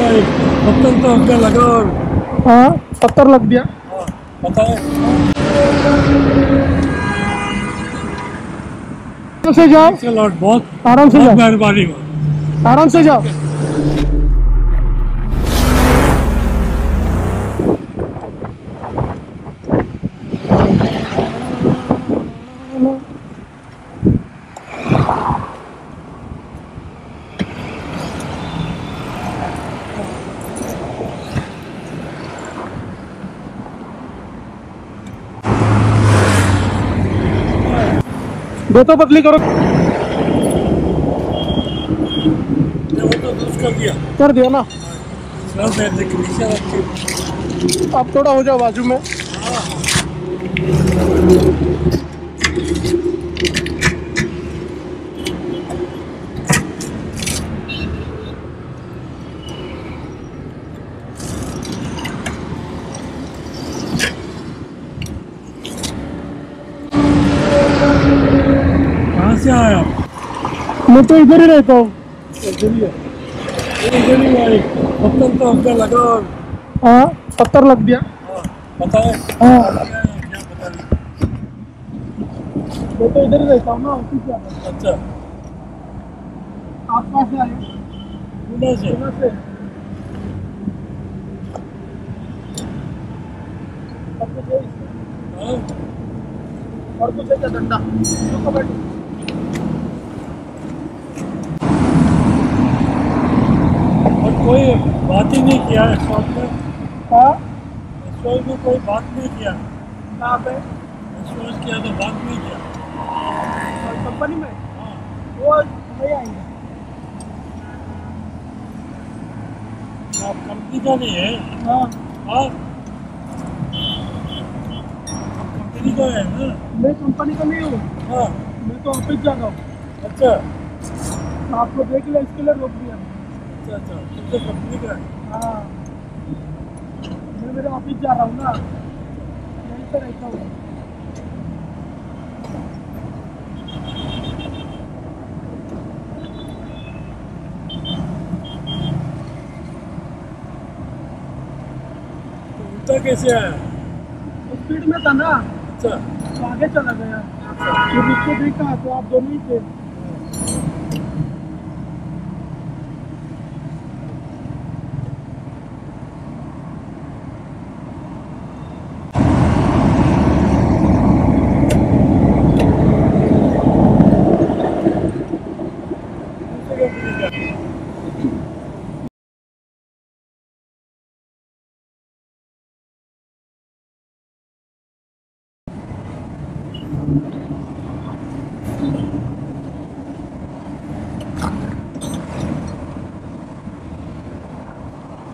भाई, पत्थर तो हमने लगा और हाँ पत्थर लग दिया। हाँ, पता है। आराम से जाओ, थैंक्स अ लॉट, बहुत आराम से बहुत जाओ, मेहरबानी हुआ। आराम से जाओ। दो तो पतली करो। ये वो तो दुरुस्त कर दिया। कर दिया ना। सर मैं टेक्नीशियन रखी। अब थोड़ा हो जाओ बाजू में। कहाँ से आए आप? मैं तो इधर ही रहता हूँ। इधर ही है। इधर ही भाई, पत्थर तो हमने लगा और हाँ पत्थर लग दिया। हाँ, पता है। हाँ क्या पता नहीं। मैं तो इधर ही रहता हूँ ना, ऑफिस जा रहा हूँ। अच्छा, आप कहाँ से आए? पुणे से। पुणे से। और कुछ है इसमें? हाँ, और कुछ है क्या धंधा? रुको बैठो। और कोई बात ही नहीं किया इस वक्त में। हाँ इस वक्त में कोई बात नहीं किया। कहाँ पे? इस वक्त किया तो बात नहीं किया। कंपनी में? हाँ, वो नहीं आएंगे। आप कंपनी का नहीं है। हाँ हाँ, कंपनी का है ना। मैं कंपनी का नहीं हूँ, हाँ, मैं तो ऑफिस जा रहा हूँ। अच्छा आपको देख लिया इसके लिए रोक दिया। अच्छा अच्छा, तुमसे कंपनी का है। हाँ मैं मेरे ऑफिस जा रहा हूँ ना, यहीं पे रहता हूँ। तो उल्टा कैसे आया? स्पीड में था ना, अच्छा, तो आगे चला गया। जब उसको देखा तो आप दोनों ही थे। दूसरे कंपनी का है।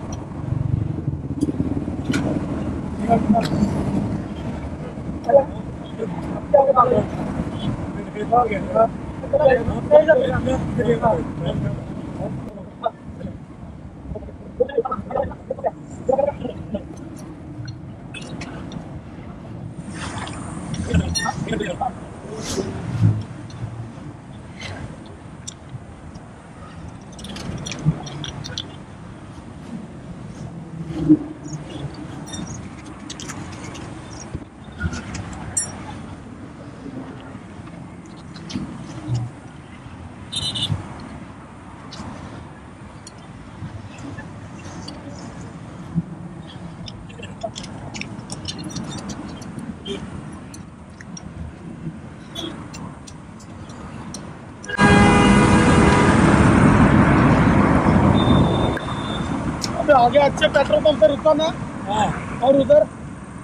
अबे आगे अच्छे पेट्रोल पंप पे रुका ना, हाँ, और उधर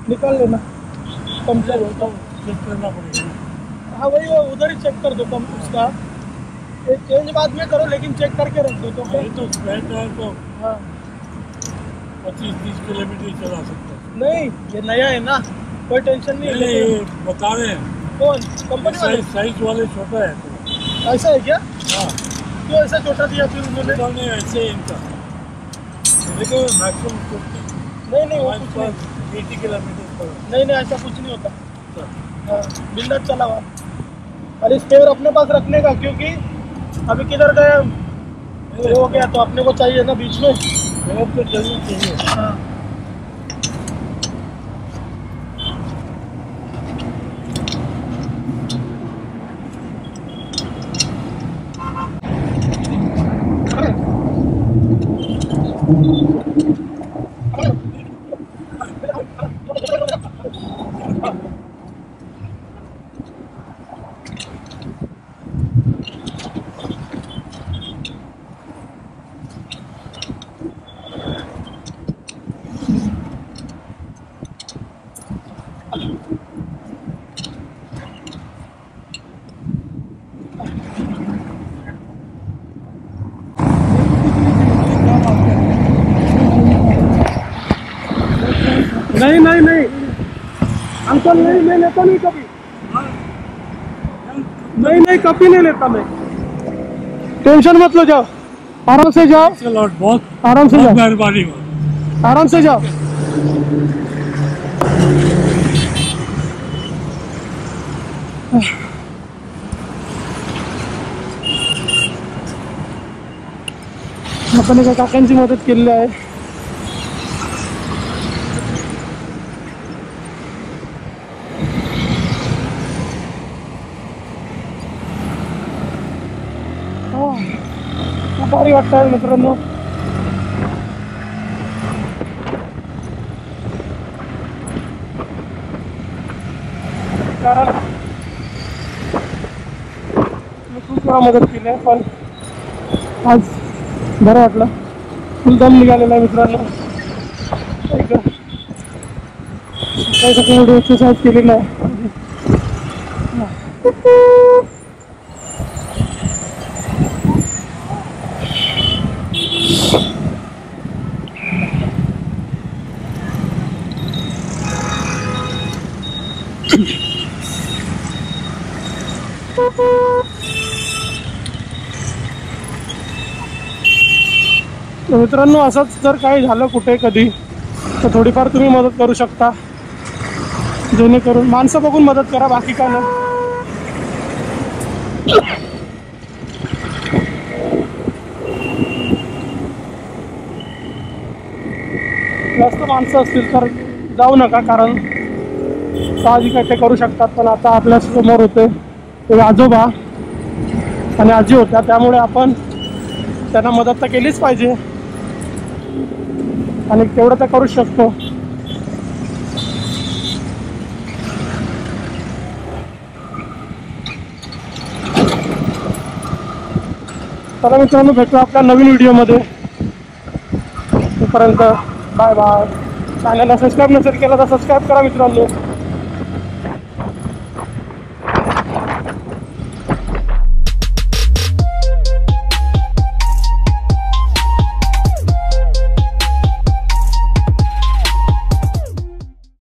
निकाल लेना पंचर होता। चेक करना पड़ेगा। हाँ वही, वो उधर ही चेक कर दो पंप उसका। एक चेंज बाद में करो, लेकिन चेक करके रख दो तो क्या। ये तो स्पेयर टायर तो हाँ 25-30 किलोमीटर ही चला सकता है। नहीं, ये नया है ना, कोई टेंशन नहीं नहीं, है। ये बता रहे हैं कौन कंपनी वाले? साइज वाले छोटा है तो। ऐसा है क्या? हाँ, क्यों ऐसा छोटा दिया फिर उन्होंने? पता नहीं, ऐसे ही इनका देखो मैक्सिमम नहीं नहीं, वो कुछ नहीं। 80 किलोमीटर पर। नहीं नहीं, ऐसा कुछ नहीं होता। अच्छा, हाँ बिल्डर चला हुआ। और स्पेयर अपने पास रखने का, क्योंकि अभी किधर गए, ये हो गया तो अपने को चाहिए ना बीच में। जॉब तो जरूर चाहिए। हाँ। नहीं नहीं नहीं अंकल, नहीं मैं लेता नहीं कभी। नहीं नहीं कभी नहीं लेता मैं। टेंशन मत लो, जाओ आराम से जाओ। लॉट बहुत आराम से बहुत जाओ, मेहरबानी हो। आराम से जाओ। आपण एका काकांची मदत केलेली आहे। खूप भारी वाटतं मित्रांनो। कारण मी खूप वेळा मदत केली आहे, पण आज बरं वाटलं। फुल दम निघालेला आहे मित्रांनो। सकाळी सकाळी एवढी एक्सरसाइज केलेला आहे। मित्रांनो असंच जर काही झालं कुठे कधी तर थोडीफार तुम्ही मदत करू शकता, जेणेकरून माणसं बघून मदत करा, बाकी काय नाही। जास्त माणसं असतील तर जाऊ नका, कारण साहजिक आहे ते करू शकतात। पण आता आपल्या समोर होते ते आजोबा आणि आजी होत्या, त्यामुळे आपण त्यांना मदत तर केलीच पाहिजे आणि तेवढं तर करूच शकतो। चला मित्रांनो, भेटू आपल्या नवीन व्हिडिओमध्ये। तोपर्यंत बाय बाय। चॅनलला सबस्क्राईब नसेल केलं तर सबस्क्राईब करा मित्रांनो।